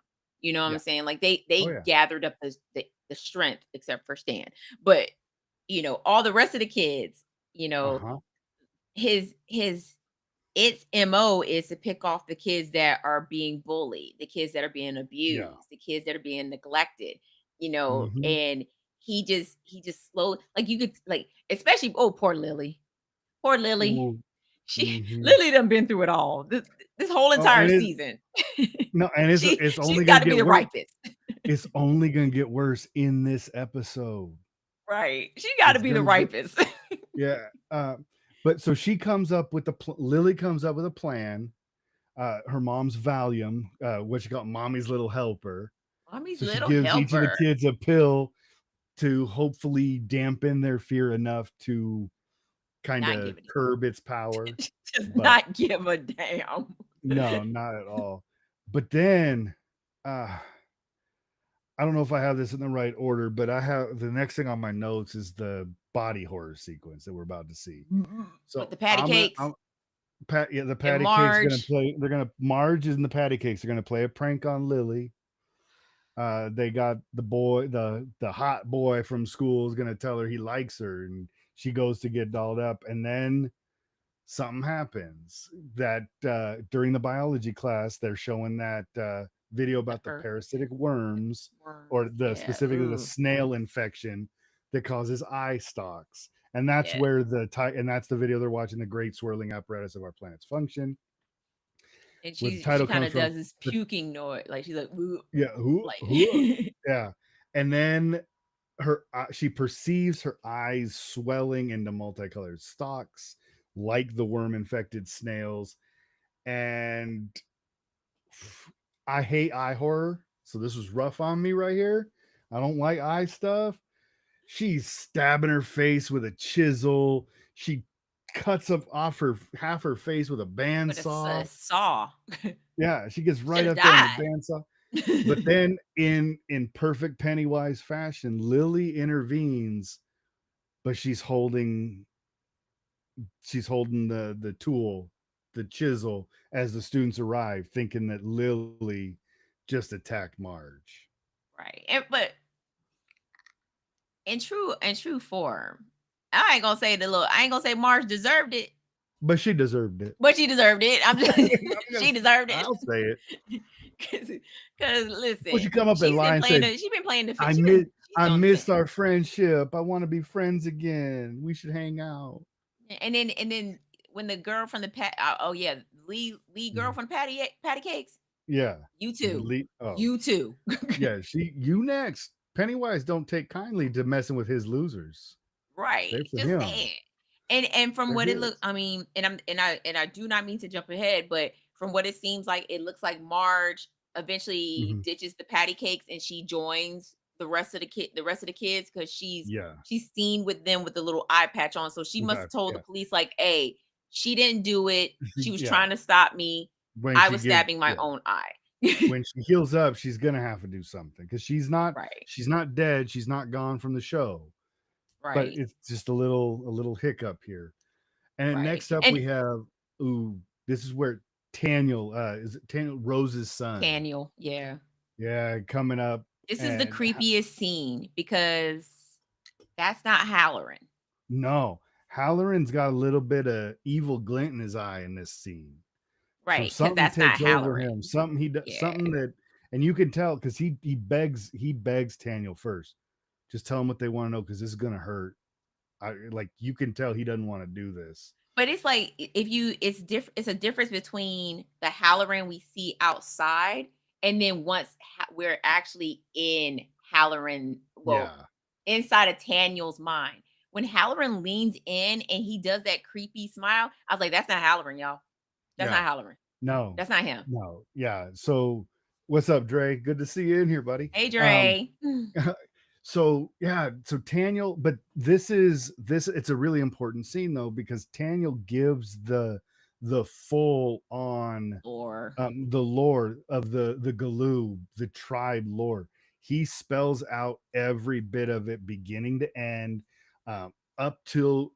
You know what I'm Yeah. saying? Like Oh, they yeah. gathered up the strength except for Stan. But all the rest of the kids, you know, Uh-huh. his its MO is to pick off the kids that are being bullied, the kids that are being Yeah. abused, the kids that are being neglected, Mhm. and he just slowly, like, you could, like, especially, oh, poor Lily. Poor Lily. Well, She mhm. Lily done been through it all. This whole Oh, entire and it's season. no, and it's She's only got gonna to be get the worse. ripest. It's only gonna get worse in this episode. Right. She got to It's be the gonna get ripest. yeah. But so she comes up with Lily comes up with a plan. Her mom's Valium, what you got, mommy's little helper. Mommy's So she little gives each of the helper. kids a pill to hopefully dampen their fear enough to kind Not of giving curb its power. it. Just But not give a damn. no, not at all. But then uh I don't know if I have this in the right order, but I have the next thing on my notes is the body horror sequence that we're about to see. With the So patty cakes I'm yeah, the and patty cake's gonna Marge. play. They're gonna Marge and the patty cakes are gonna play a prank on Lily. They got the boy, the hot boy from school is gonna tell her he likes her, and she goes to get dolled up, and then something happens that during the biology class they're showing that video The about the earth parasitic worms, worms. or the Yeah. specifically the Ooh. snail infection that causes eye stalks, and that's Yeah. where and that's the video they're watching, the great swirling apparatus of our planet's function, And where the she title kind comes of from. does this The, puking noise. Like she's like, "Woo," yeah, like yeah, and then she perceives her eyes swelling into multicolored stalks like the worm infected snails, and I hate eye horror, so this was rough on me right here. I don't like eye stuff. She's stabbing her face with a chisel. She cuts up off her half her face with a with a bandsaw. saw. Yeah, she gets Should right have up there in the died. bandsaw. But then in perfect Pennywise fashion, Lily intervenes, but she's holding the tool, the chisel, as the students arrive, thinking that Lily just attacked Marge. Right. But in true form, I ain't gonna say Marge deserved it, But she deserved it. but she deserved it. I'm just I'm gonna, she deserved it. I'll say it. Cause Would listen, you come up and lie and say, she's been playing the I she's miss been she's I on the miss fence. our friendship. I want to be friends again. We should hang out. And then when the girl from the oh yeah, Lee girl Mhm. from Patty Cakes, Yeah. you too. Oh, You too. yeah. You next. Pennywise don't take kindly to messing with his losers. Right. They're for Just him. saying. And from They're what it look, his. I mean, and I do not mean to jump ahead, but from what it seems like, it looks like Marge eventually Mhm. ditches the patty cakes and she joins the rest of the kids because Yeah. she's seen with them with the little eye patch on. So she With must that, have told the yeah. police, like, hey, she didn't do it. She was Yeah. trying to stop me. When I she was gets stabbing my yeah. own eye. When she heals up, she's gonna have to do something because Right. she's not dead. She's not gone from the show. But Right. it's just a little hiccup here. And then Right. next up And we have this is where Taniel, is it Taniel, Rose's son? Daniel, yeah. Yeah, coming up. This is the And creepiest scene because that's not Halloran. no, Halloran's got a little bit of evil glint in his eye in this scene. So Right, because something that's not takes over Halloran. him. Something he does, Yeah, something that, and you can tell because he begs Taniel first. Just tell him what they want to know because this is gonna hurt. You can tell he doesn't want to do this. but it's like if you it's a difference between the Halloran we see outside and then once we're actually in Halloran, well, Yeah, inside of Daniel's mind. When Halloran leans in and he does that creepy smile, I was like, "That's not Halloran, y'all. That's not yeah. Halloran. No, That's not him." no, yeah. So what's up, Dre? Good to see you in here, buddy. Hey, Dre. So yeah, so Taniel, but this it's a really important scene though, because Taniel gives the full on Or the lore of the Galoo, the tribe lore. he spells out every bit of it, beginning to end, up until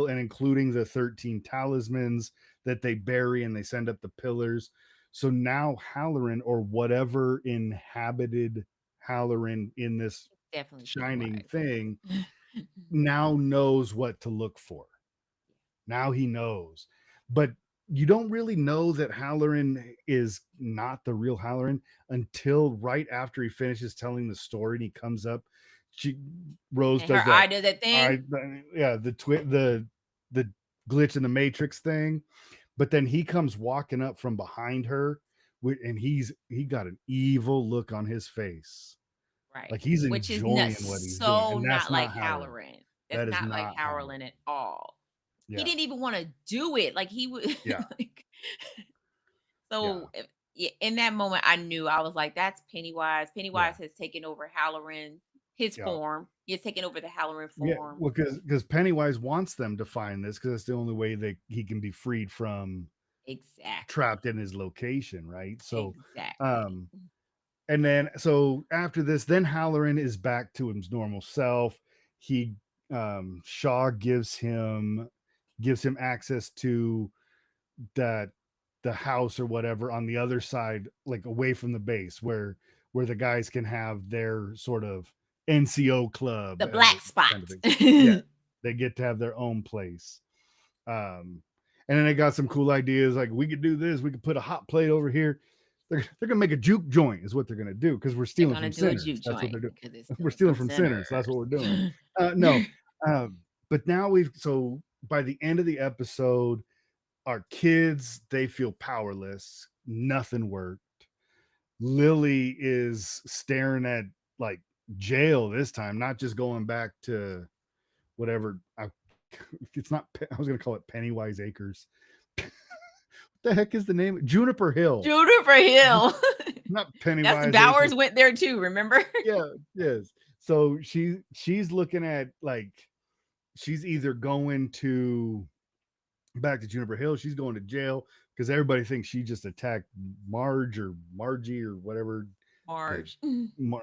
and including the 13 talismans that they bury and they send up the pillars. So now Halloran, or whatever inhabited Halloran in this Definitely shining Pennywise. thing, now knows what to look for. Now he knows. But you don't really know that Halloran is not the real Halloran until right after he finishes telling the story and he comes up. She Rose And her does eye that. does that thing. Yeah, the glitch in the Matrix thing. But then he comes walking up from behind her, and he got an evil look on his face, Right. like he's Which is not enjoying what he's doing, so and that's not like not Halloran. Halloran. That's That is not like not Halloran. Halloran at all. He Yeah, didn't even want to do it. Like he would yeah, like yeah, so yeah, in that moment I knew. I was like, that's Pennywise. yeah. Pennywise has taken over Halloran, his Yeah. form. He has taken over the Halloran Yeah, form. well, because Pennywise wants them to find this because it's the only way he can be freed from Exactly. trapped in his location, right? So, Exactly. um, and then so after this, then Halloran is back to his normal self. He Shaw gives him access to that the house or whatever on the other side, like away from the base, where the guys can have their sort of NCO club The black spot. kind of thing. Yeah, they get to have their own place. And then they got some cool ideas, like we could do this, we could put a hot plate over here. They're gonna make a juke joint, is what they're gonna do, because we're They're stealing gonna from do a sinners. juke That's what joint they're doing. because it's We're stealing stealing from from sinners. That's what we're doing. sinners. No, but now so by the end of the episode, our kids, they feel powerless. Nothing worked. Lily is staring at like jail this time, not just going back to whatever. It's not. I was going to call it Pennywise Acres. What the heck is the name? Juniper Hill. Juniper Hill. Not That's Pennywise Acres. Bowers went there too, remember? Yeah, yes. So she's looking at, like, she's either going to back to Juniper Hill, she's going to jail because everybody thinks she just attacked Margie or whatever. Marge.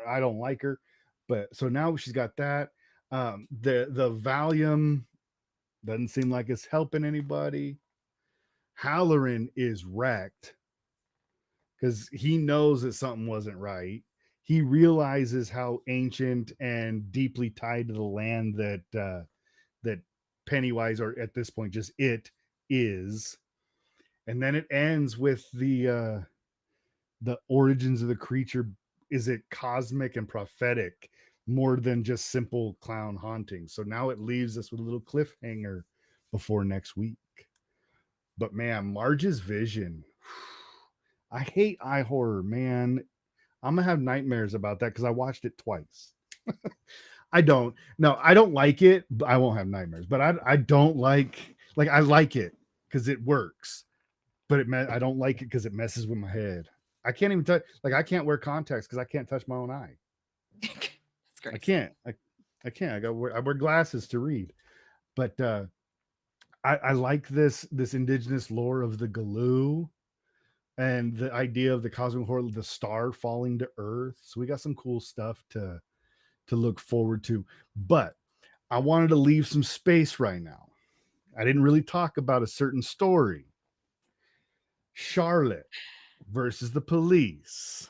I don't like her, but so now she's got that. The Valium doesn't seem like it's helping anybody. Halloran is wrecked because he knows that something wasn't right. He realizes how ancient and deeply tied to the land that Pennywise, or at this point just it, is. And then it ends with the origins of the creature. Is it cosmic and prophetic more than just simple clown haunting? So now it leaves us with a little cliffhanger before next week. But man, Marge's vision. I hate eye horror, man. I'm gonna have nightmares about that because I watched it twice. I don't. No, I don't like it. But I won't have nightmares. But I don't like I like it because it works. But I don't like it because it messes with my head. I can't even touch. Like, I can't wear contacts because I can't touch my own eye. That's great. I can't. I can't. I wear glasses to read. But I like this indigenous lore of the Galoo and the idea of the cosmic horror, the star falling to Earth. So we got some cool stuff to look forward to. But I wanted to leave some space right now. I didn't really talk about a certain story. Charlotte versus the police.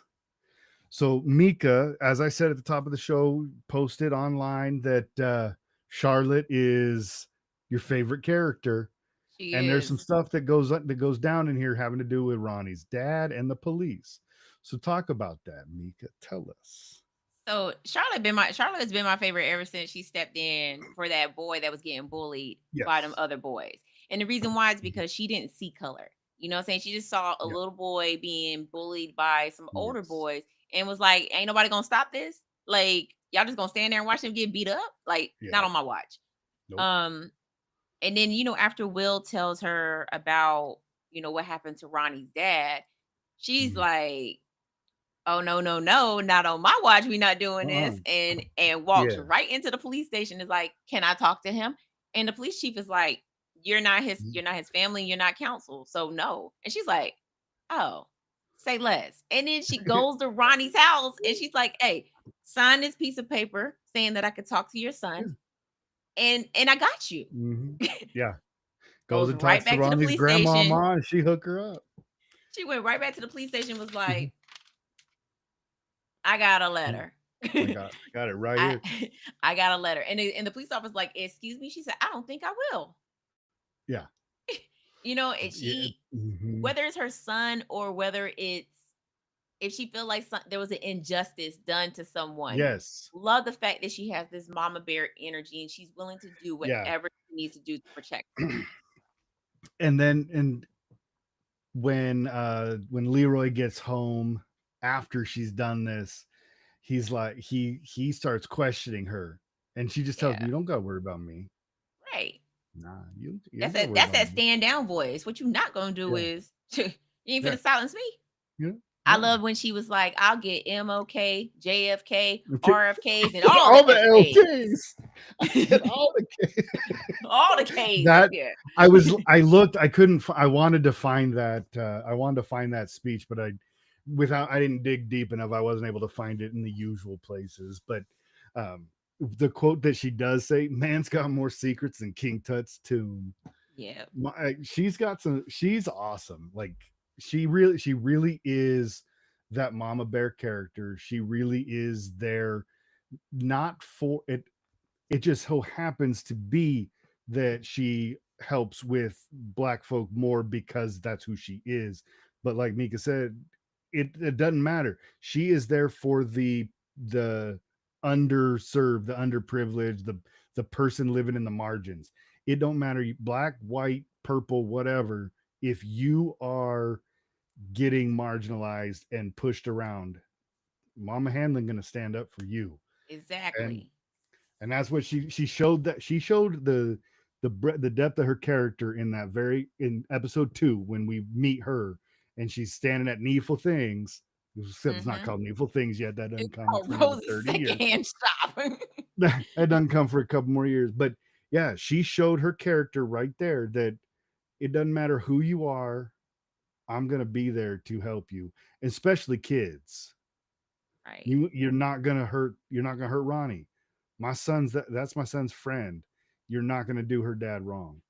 So Meka, as I said at the top of the show, posted online that Charlotte is your favorite character. She And there's some is. stuff that goes down in here having to do with Ronnie's dad and the police. So talk about that, Meka. Tell us. So Charlotte has been my favorite ever since she stepped in for that boy that was getting bullied by them Yes. other boys. And the reason why is because she didn't see color. You know what I'm saying? She just saw a Yeah. little boy being bullied by some older Yes. boys and was like, ain't nobody gonna stop this. Like, y'all just gonna stand there and watch him get beat up? Like, Yeah. not on my watch. Nope. And then, after Will tells her about, what happened to Ronnie's dad, she's Mhm. like, oh, no, no, no, not on my watch. We not doing Uh-uh. this. And walks Yeah. right into the police station. Is like, can I talk to him? And the police chief is like, you're not his family, you're not counsel. So no. And she's like, oh, say less. And then she goes to Ronnie's house and she's like, hey, sign this piece of paper saying that I could talk to your Yeah. son, and I got you. Yeah. Goes Goes and right talks to back to the Ronnie's police station. grandmama and she hook her up. She went right back to the police station, was Mhm. like, I got a Mm. letter. I got it right I here. I got a letter. And the police officer like, excuse me. She said, I don't think I will. Yeah. And Yeah. she, whether it's her son or whether it's if she feel like there was an injustice done to someone, Yes. love the fact that she has this mama bear energy and she's willing to do Yeah. whatever she needs to do to protect her. And when Leroy gets home after she's done this, he's like he starts questioning her, and she just tells me, Yeah, "You don't gotta worry about me. right. Nah, you don't That's gotta that worry that's about that me." stand down voice. What you not gonna do Yeah. is you ain't Yeah. finna silence me. Yeah. I Yeah. love when she was like, I'll get MOK, JFK, Okay. RFKs, and all the All the FKs. LKs. I get all the Ks. All the K's up That here. I looked, I couldn't I wanted to find that I wanted to find that speech, but I didn't dig deep enough. I wasn't able to find it in the usual places. But um the quote that she does say, "Man's got more secrets than King Tut's tomb." Yeah. She's awesome. Like she really is that mama bear character. She really is there, not for it. It just so happens to be that she helps with black folk more because that's who she is. But like Mika said, it doesn't matter. She is there for the underserved, the underprivileged, the person living in the margins. It don't matter, black, white, purple, whatever. If you are getting marginalized and pushed around, Mama Hanlon gonna stand up for you. And Exactly. and that's what she showed, that she showed the depth of her character in that very in episode 2 when we meet her and she's standing at Needful Things, except it's not Mm-hmm. called Needful Things yet. That doesn't It's come called for another Rose's 30 years. secondhand shop. That doesn't come for a couple more years. But yeah, she showed her character right there, that it doesn't matter who you are, I'm gonna be there to help you, especially kids. Right. You're not gonna hurt Ronnie. My son's that's my son's friend. You're not gonna do her dad wrong.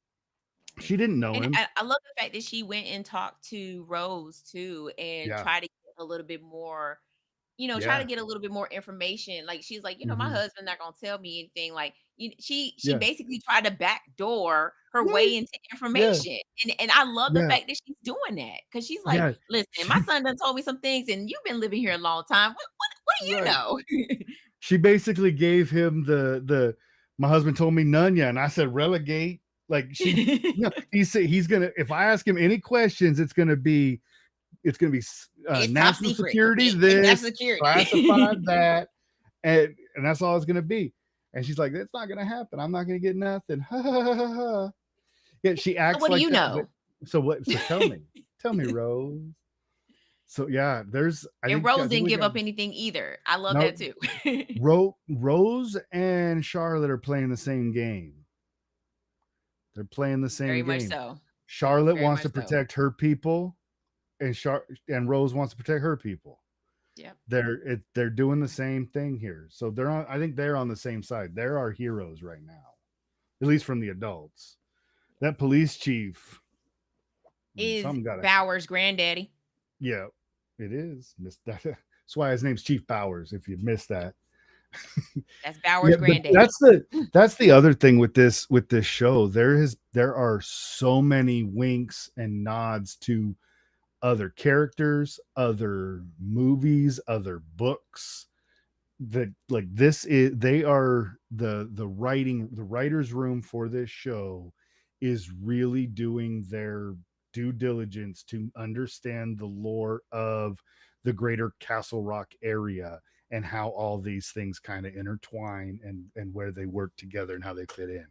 Right. She didn't know And him. I love the fact that she went and talked to Rose too and Yeah. tried to get a little bit more, try to Yeah. get a little bit more information. Like she's like, my Mhm. husband not gonna tell me anything. Like she Yeah. basically tried to backdoor her Right. way into Yeah. information. And I love the Yeah. fact that she's doing that because she's like, Yeah. listen, my She son done told me some things, and you've been living here a long time. What do you right. know? She basically gave him the my husband told me none yet, and I said relegate. Like he said he's gonna, if I ask him any questions, it's gonna be It's top national secret. security, It's national this classified security. that, and that's all it's gonna be. And she's like, "That's not gonna happen. I'm not gonna get nothing." Yeah, she So acts what do like you that. But know? so what? So tell me, Rose. So yeah, there's. And Rose I think didn't we give got up anything either. I love no. that too. Rose and Charlotte are playing the same game. They're playing the Very same much game. so. Charlotte Very wants much to so. protect her people, and Rose wants to protect her people. Yep. They're doing the same thing here. So they're on. I think they're on the same side. They're our heroes right now, at least from the adults. That police chief, Is some got to. Bauer's granddaddy. Yeah, it is. That's why his name's Chief Bowers. If you missed that, That's Bauer's yeah. But granddaddy. that's the other thing with this show. There are so many winks and nods to other characters, other movies, other books, that like this is they are the writers room for this show is really doing their due diligence to understand the lore of the greater Castle Rock area and how all these things kind of intertwine and where they work together and how they fit in.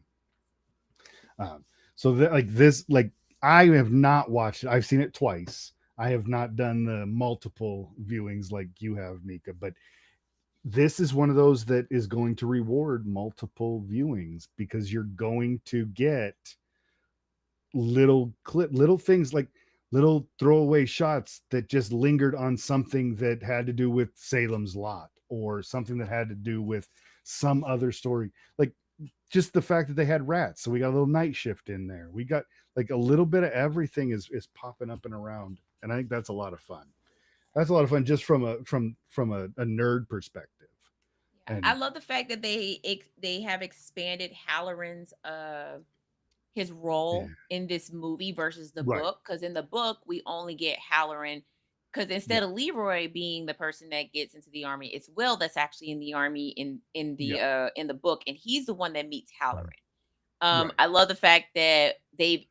So that like this like I have not watched it. I've seen it twice. I have not done the multiple viewings like you have, Mika, but this is one of those that is going to reward multiple viewings because you're going to get little things like little throwaway shots that just lingered on something that had to do with Salem's Lot. or something that had to do with some other story. Like just the fact that they had rats. So we got a little night shift in there. We got like a little bit of everything is popping up and around. And I think that's a lot of fun. That's a lot of fun just from a nerd perspective. Yeah, I And love the fact that they have expanded Halloran's his yeah, role in this movie versus the right. book. Because in the book, we only get Halloran. Because Yeah. instead of Leroy being the person that gets into the army, it's Will that's actually in the army Yeah. in the book, and he's the one that meets Mhm. Halloran. Right. I love the fact that they've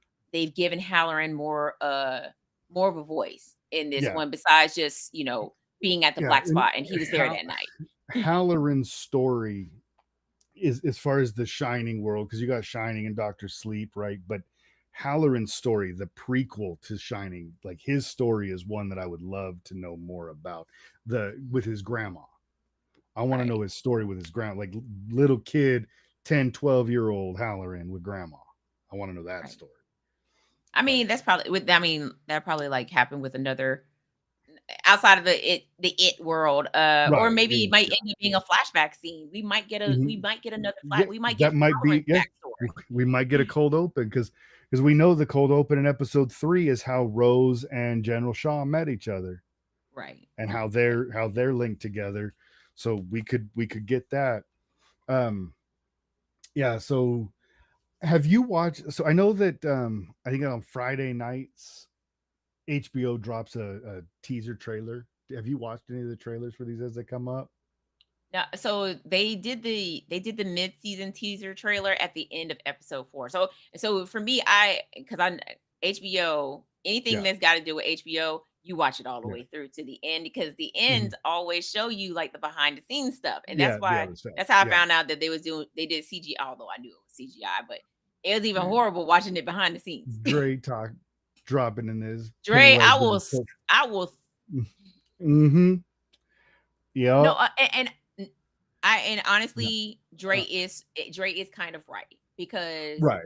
given Halloran more of a voice in this Yeah. one, besides just being at the Yeah. black And spot, and he was there that night. Halloran's story is as far as the Shining world, because you got Shining and Doctor Sleep, right? But Halloran's story, the prequel to Shining, like his story is one that I would love to know more about. The with his grandma. I want to Right. know his story with his grandma, like little kid, 10, 12-year-old Halloran with grandma. I want to know that Right. story. I But mean, that probably like happened with another outside of the it world, or right. maybe it Yeah. might end up being a flashback scene. We Mhm. might get another Yeah, we might get that might be, Halloran's yeah. We might get a backstory. cold open because we know the cold open in episode 3 is how Rose and General Shaw met each other Right. and Right. how they're linked together. So we could get that. Um yeah, so have you watched, so I know that I think on Friday nights HBO drops a teaser trailer. Have you watched any of the trailers for these as they come up? Now, so they did the mid-season teaser trailer at the end of episode 4. So for me, because I HBO, anything Yeah. that's got to do with HBO, you watch it all the Yeah. way through to the end, because the Mhm. ends always show you like the behind the scenes stuff. And Yeah, the other stuff. that's how I Yeah. found out that they did CGI, although I knew it was CGI, but it was even Yeah. horrible watching it behind the scenes. Dre talk dropping in his Dre, Pennywise getting cooked. I will Mm-hmm. no, Yep. and Yeah. honestly, Uh, Dre is kind of right, because right.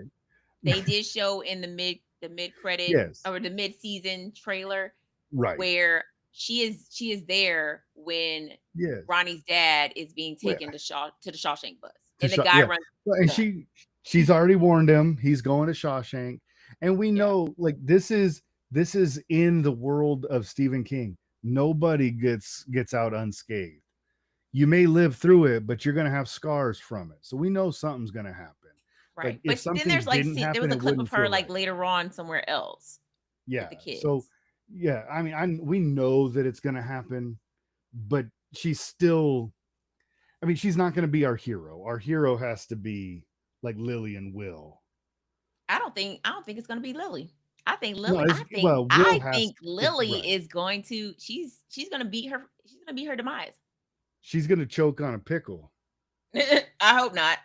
they did show in the mid credit Yes. or the mid season trailer Right. where she is there when Yes. Ronnie's dad is being Well, taken to the Shawshank bus, to and the Shaw, guy yeah. runs Well, the and gun. she's already warned him he's going to Shawshank, and we Yeah, know like this is in the world of Stephen King. Nobody gets out unscathed. You may live through it, but you're going to have scars from it. So we know something's going to happen. Like right. if But then something there's like didn't there was happen, a it clip of wouldn't her feel like right. later on somewhere else with Yeah. the So kids. yeah, I mean, we know that it's going to happen, but she's still. I mean, she's not going to be our hero. Our hero has to be like Lily and Will. I don't think it's gonna be Lily. No, it's well, Will I has think Lily right. is going to she's gonna beat her she's gonna beat her demise. She's going to choke on a pickle. I hope not.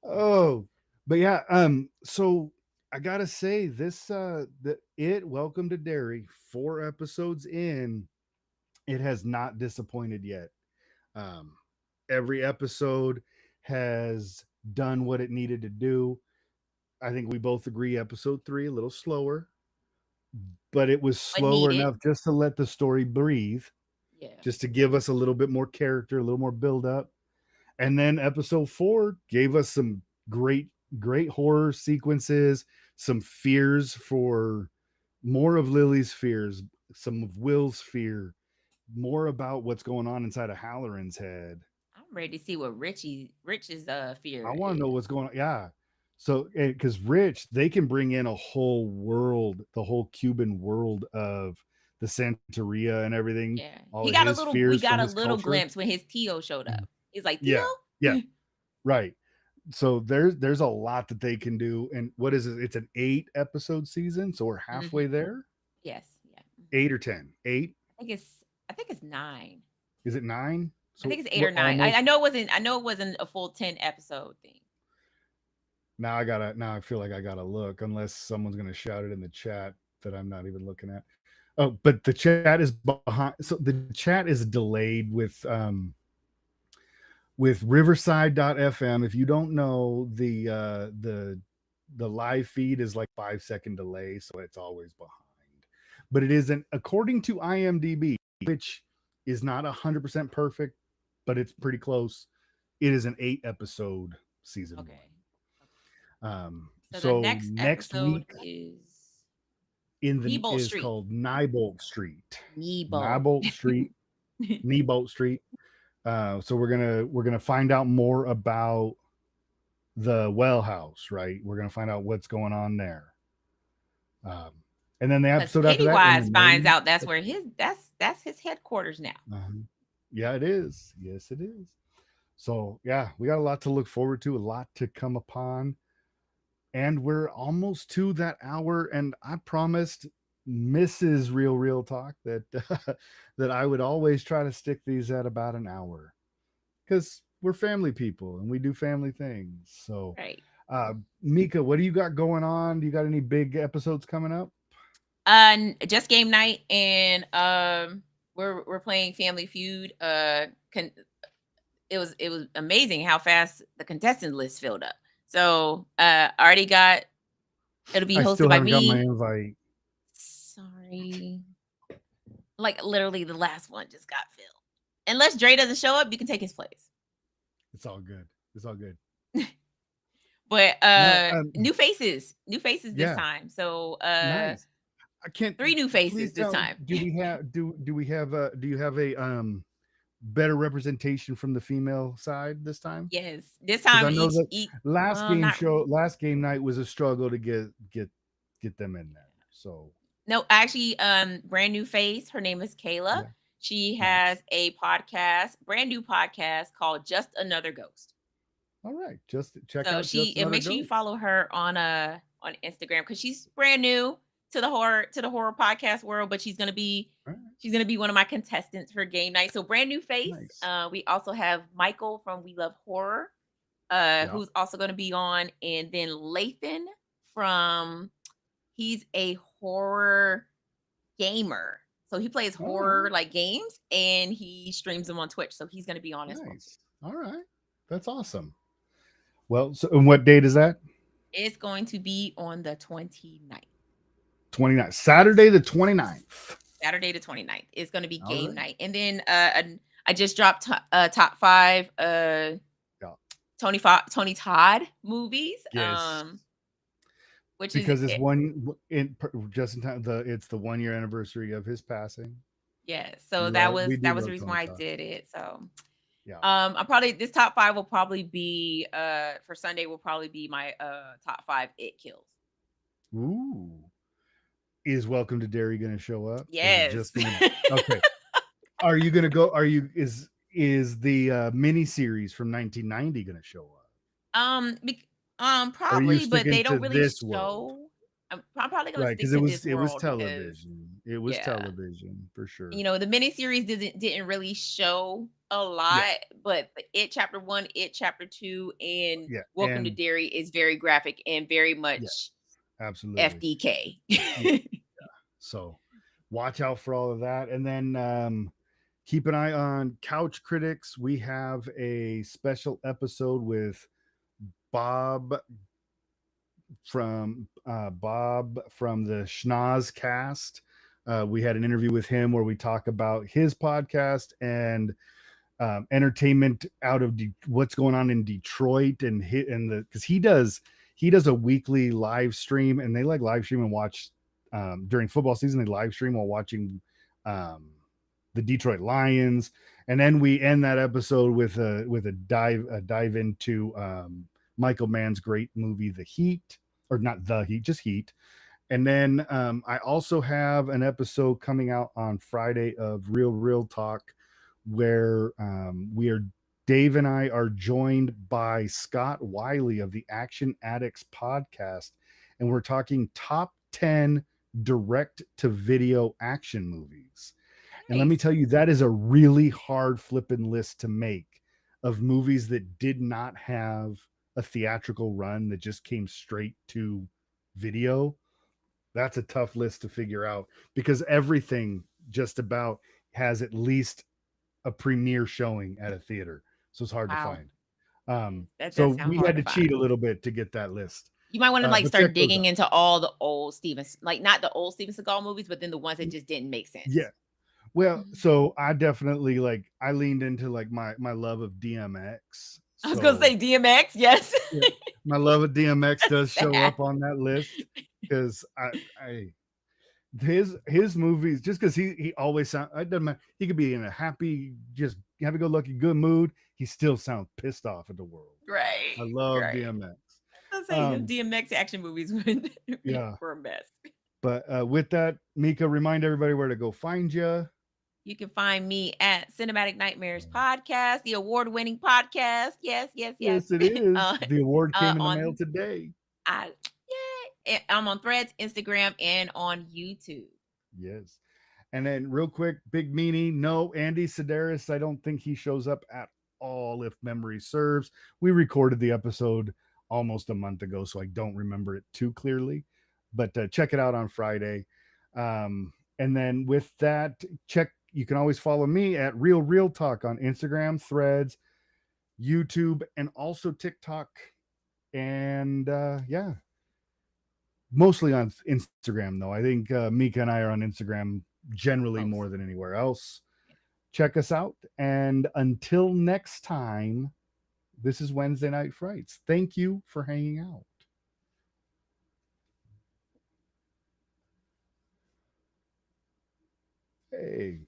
Oh, but yeah, so I gotta say this Welcome to Derry, 4 episodes in, it has not disappointed yet. um every episode has done what it needed to do. I think we both agree episode 3 a little slower, but it was But slower needed. enough just to let the story breathe, Yeah. just to give us a little bit more character, a little more build up. And then episode 4 gave us some great horror sequences, some fears for more of Lily's fears, some of Will's fear, more about what's going on inside of Halloran's head. I'm ready to see what Rich's I fear want to know is. what's going on. Yeah. So, because Rich, they can bring in a whole world, the whole Cuban world of the Santeria and everything, Yeah. all of his We fears got from a his little culture. glimpse when his Tio showed up. Mhm. He's like, Yeah. Yeah. Tio? Right. So there's a lot that they can do. And what is it? It's an 8 episode season. So we're halfway Mhm. there. Yes. Yeah. 8 or 10. 8. I think it's 9. Is it 9? I think So it's 8 or we're 9. almost. I know it wasn't a full 10 episode thing. Now I feel like I gotta look unless someone's gonna shout it in the chat that I'm not even looking at. Oh, but the chat is behind. So the chat is delayed with Riverside.fm. If you don't know, the live feed is like 5-second delay, so it's always behind. But it isn't, according to IMDb, which is not 100% perfect, but it's pretty close. It is an 8-episode season Okay. 1. So the So next next episode week is is Street. called Neibolt Street. Nebo. Neibolt Street. Neibolt Street. So we're gonna find out more about the well house, right? We're gonna find out what's going on there. And then the Because episode after that, Pennywise finds out that's where that's his headquarters now. Yeah, it is. Yes, it is. So yeah, we got a lot to look forward to, a lot to come upon, and we're almost to that hour. And I promised Mrs. Real Talk that that I would always try to stick these at about an hour, because we're family people and we do family things. So, Right. Meka, what do you got going on? Do you got any big episodes coming up? Just game night, and we're playing Family Feud. It was amazing how fast the contestant list filled up. So already got, it'll be I hosted still by haven't got my me. invite. Sorry. Like literally the last one just got filled. Unless Dre doesn't show up, you can take his place. It's all good. It's all good. But No, new faces this yeah. time. So Nice. I can't. 3 new faces this time. Do we have do you have a better representation from the female side this time? Yes. This 'Cause time I know that each last game night was a struggle to get them in there. So no, actually, brand new face. Her name is Kayla. yeah. She Nice. has a podcast, brand new podcast called Just Another Ghost. All right, just check So out. Just Another make sure you Ghost. follow her on Instagram, because she's brand new to the horror podcast world, but she's gonna be All right, one of my contestants for game night. So brand new face. nice. We also have Michael from We Love Horror, Yeah. who's also gonna be on, and then Lathan from, he's a horror gamer. So he plays All horror right. like games, and he streams them on Twitch. So he's gonna be on as well. Nice. All right, that's awesome. Well, so and what date is that? It's going to be on the 29th. 29th, Saturday the 29th. Saturday the 29th. It's going to be All game right. night. And then I just dropped top 5 Yeah. Tony Todd movies. Yes. Which Because is it's just in time. It's the 1 year anniversary of his passing. yeah. So We that love- was we do the love reason Tony why I Todd. did it. So Yeah. I probably, this top 5 will probably be for Sunday will probably be my top 5 it kills. Ooh. Is Welcome to Derry going to show up? Yes. Okay. Are you going to go? Is the mini series from 1990 going to show up? Probably, but they sticking don't to really this show. world? I'm probably gonna Right, stick because to it was this world because, television. It was yeah, television for sure. you know, the miniseries didn't really show a lot, but the It Chapter 1, It Chapter 2, and Yeah, Welcome to and Derry is very graphic and very much absolutely. FDK. Yeah. So watch out for all of that. And then keep an eye on Couch Critics. We have a special episode with Bob from the Schnoz cast. We had an interview with him where we talk about his podcast and entertainment out of what's going on in Detroit, and because he does a weekly live stream, and they like live stream and watch during football season. They live stream while watching the Detroit Lions, and then we end that episode with a dive into Michael Mann's great movie The Heat, or not The Heat, just Heat. And then I also have an episode coming out on Friday of Real Talk, where Dave and I are joined by Scott Wiley of the Action Addicts podcast, and we're talking top 10 direct to video action movies. And let me tell you, that is a really hard flipping list to make of movies that did not have a theatrical run, that just came straight to video. That's a tough list to figure out, because everything just about has at least a premiere showing at a theater. So it's hard to find. So we had to cheat a little bit to get that list. You might want to start digging into all the old Steven, like not the old Steven Seagal movies, but then the ones that just didn't make sense. Yeah. Well, so I definitely like I leaned into like my love of DMX. I was gonna So say DMX. Yes. yeah, my love of DMX does show Sad. up on that list because I his movies just because he always sound it doesn't matter. He could be in a happy, just happy go lucky good mood. He still sounds pissed off at the world. I Right. love Right. DMX. I was saying them Um, DMX action movies yeah, were a mess. but with that, Mika, remind everybody where to go find you. You can find me at Cinematic Nightmares Podcast, the award-winning podcast. Yes, yes, yes. Yes, it is. uh, The award came in the mail on today. I yeah, I'm on Threads, Instagram, and on YouTube. Yes. And then real quick, Big Meanie, no, Andy Sedaris, I don't think he shows up at all if memory serves. We recorded the episode almost a month ago, so I don't remember it too clearly. But check it out on Friday. And then with that, you can always follow me at Real Talk on Instagram, Threads, YouTube, and also TikTok. And yeah, mostly on Instagram, though. I think Mika and I are on Instagram generally more than anywhere else. Check us out. And until next time, this is Wednesday Night Frights. Thank you for hanging out. Hey.